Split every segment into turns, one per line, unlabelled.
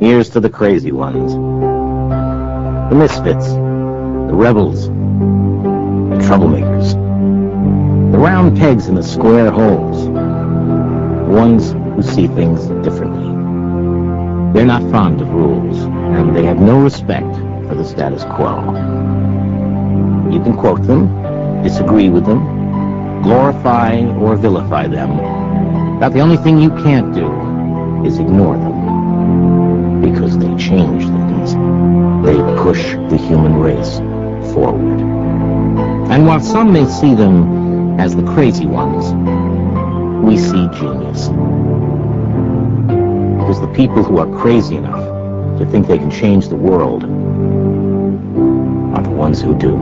Here's to the crazy ones, the misfits, the rebels, the troublemakers, the round pegs in the square holes, the ones who see things differently. They're not fond of rules, and they have no respect for the status quo. You can quote them, disagree with them, glorify or vilify them, but the only thing you can't do is ignore them, because they change things. They push the human race forward. And while some may see them as the crazy ones, we see genius. Because the people who are crazy enough to think they can change the world are the ones who do.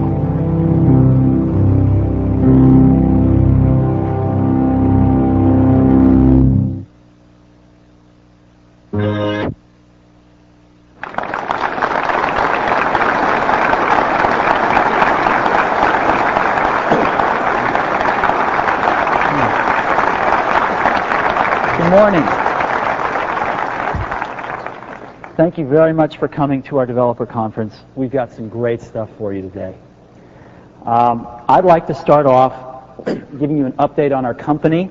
Good morning. Thank you very much for coming to our developer conference. We've got some great stuff for you today. I'd like to start off giving you an update on our company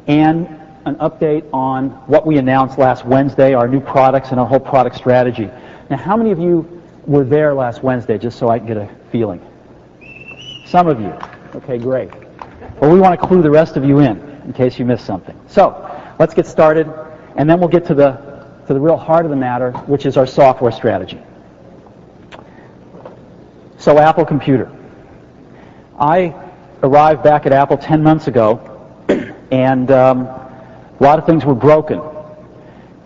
and an update on what we announced last Wednesday, our new products and our whole product strategy. Now, how many of you were there last Wednesday, just so I can get a feeling? Some of you. Okay, great. Well, we want to clue the rest of you in case you missed something. So, let's get started, and then we'll get to the real heart of the matter, which is our software strategy. So, Apple Computer. I arrived back at Apple 10 months ago, and a lot of things were broken.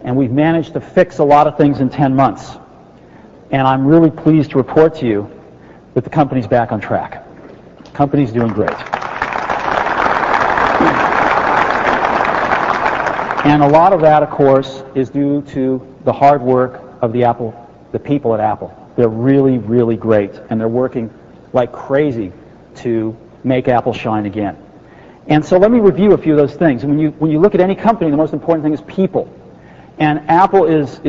And we've managed to fix a lot of things in 10 months. And I'm really pleased to report to you that the company's back on track. The company's doing great. And a lot of that, of course, is due to the hard work of the people at Apple. They're really, really great, and they're working like crazy to make Apple shine again. And so let me review a few of those things. And when you look at any company, the most important thing is people. And Apple is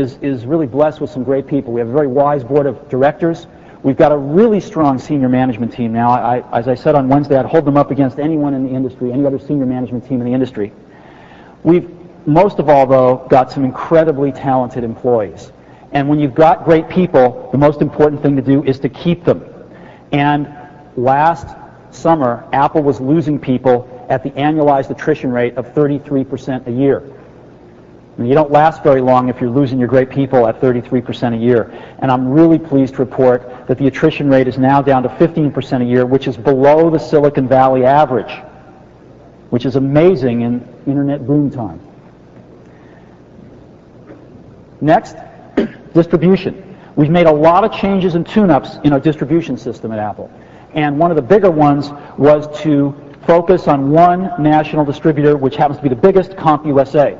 really blessed with some great people. We have a very wise board of directors. We've got a really strong senior management team now. As I said on Wednesday, I'd hold them up against anyone in the industry, any other senior management team in the industry. We've most of all, though, got some incredibly talented employees. And when you've got great people, the most important thing to do is to keep them. And last summer, Apple was losing people at the annualized attrition rate of 33% a year. And you don't last very long if you're losing your great people at 33% a year. And I'm really pleased to report that the attrition rate is now down to 15% a year, which is below the Silicon Valley average, which is amazing in internet boom time. Next, distribution. We've made a lot of changes and tune-ups in our distribution system at Apple. And one of the bigger ones was to focus on one national distributor, which happens to be the biggest, CompUSA.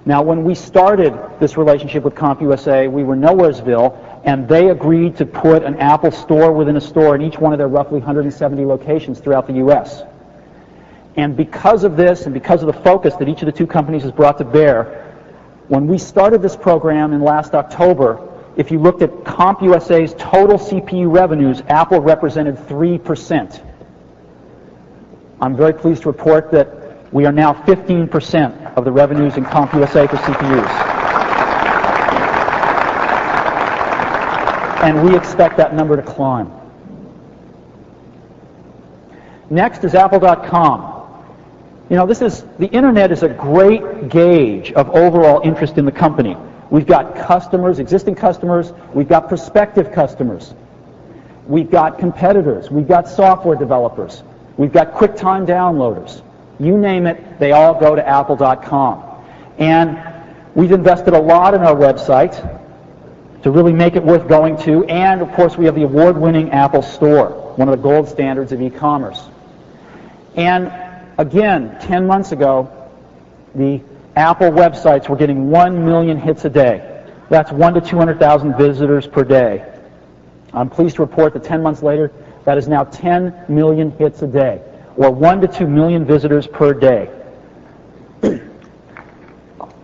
Now, when we started this relationship with CompUSA, we were Nowheresville, and they agreed to put an Apple store within a store in each one of their roughly 170 locations throughout the U.S. And because of this, and because of the focus that each of the two companies has brought to bear, when we started this program in last October, if you looked at CompUSA's total CPU revenues, Apple represented 3%. I'm very pleased to report that we are now 15% of the revenues in CompUSA for CPUs. And we expect that number to climb. Next is Apple.com. You know, the internet is a great gauge of overall interest in the company. We've got customers, existing customers, we've got prospective customers, we've got competitors, we've got software developers, we've got QuickTime downloaders. You name it, they all go to Apple.com. And we've invested a lot in our website to really make it worth going to, and of course we have the award-winning Apple Store, one of the gold standards of e-commerce. And again, 10 months ago, the Apple websites were getting 1 million hits a day. That's 1 to 200,000 visitors per day. I'm pleased to report that 10 months later, that is now 10 million hits a day, or 1 to 2 million visitors per day.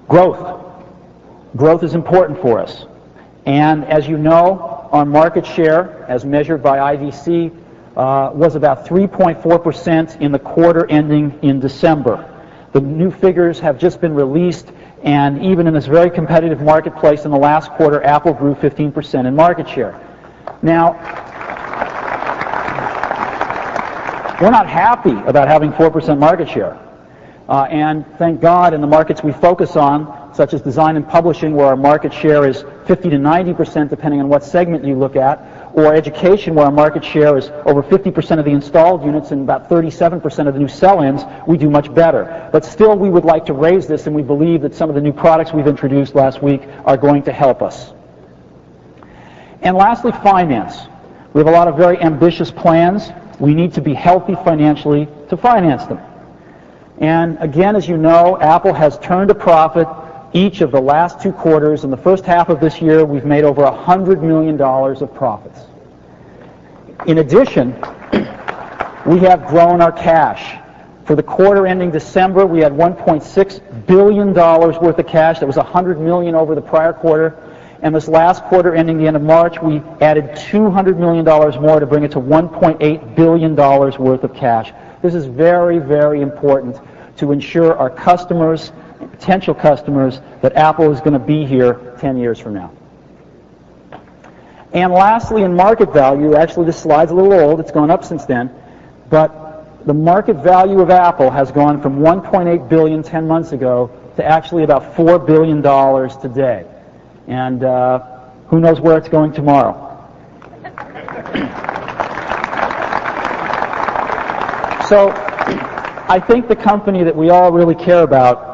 Growth. Growth is important for us. And as you know, our market share, as measured by IDC, was about 3.4% in the quarter ending in December. The new figures have just been released, and even in this very competitive marketplace in the last quarter, Apple grew 15% in market share. Now, we're not happy about having 4% market share. And thank God in the markets we focus on, such as design and publishing, where our market share is 50 to 90%, depending on what segment you look at, or education, where our market share is over 50% of the installed units and about 37% of the new sell-ins, we do much better. But still, we would like to raise this, and we believe that some of the new products we've introduced last week are going to help us. And lastly, finance. We have a lot of very ambitious plans. We need to be healthy financially to finance them. And again, as you know, Apple has turned a profit each of the last 2 quarters. In the first half of this year, we've made over $100 million of profits. In addition, we have grown our cash. For the quarter ending December, we had $1.6 billion worth of cash. That was $100 million over the prior quarter. And this last quarter ending the end of March, we added $200 million more to bring it to $1.8 billion worth of cash. This is very, very important to ensure our customers, potential customers, that Apple is going to be here 10 years from now. And lastly, in market value, actually this slide's a little old, it's gone up since then, but the market value of Apple has gone from $1.8 billion 10 months ago to actually about $4 billion today. And who knows where it's going tomorrow. So I think the company that we all really care about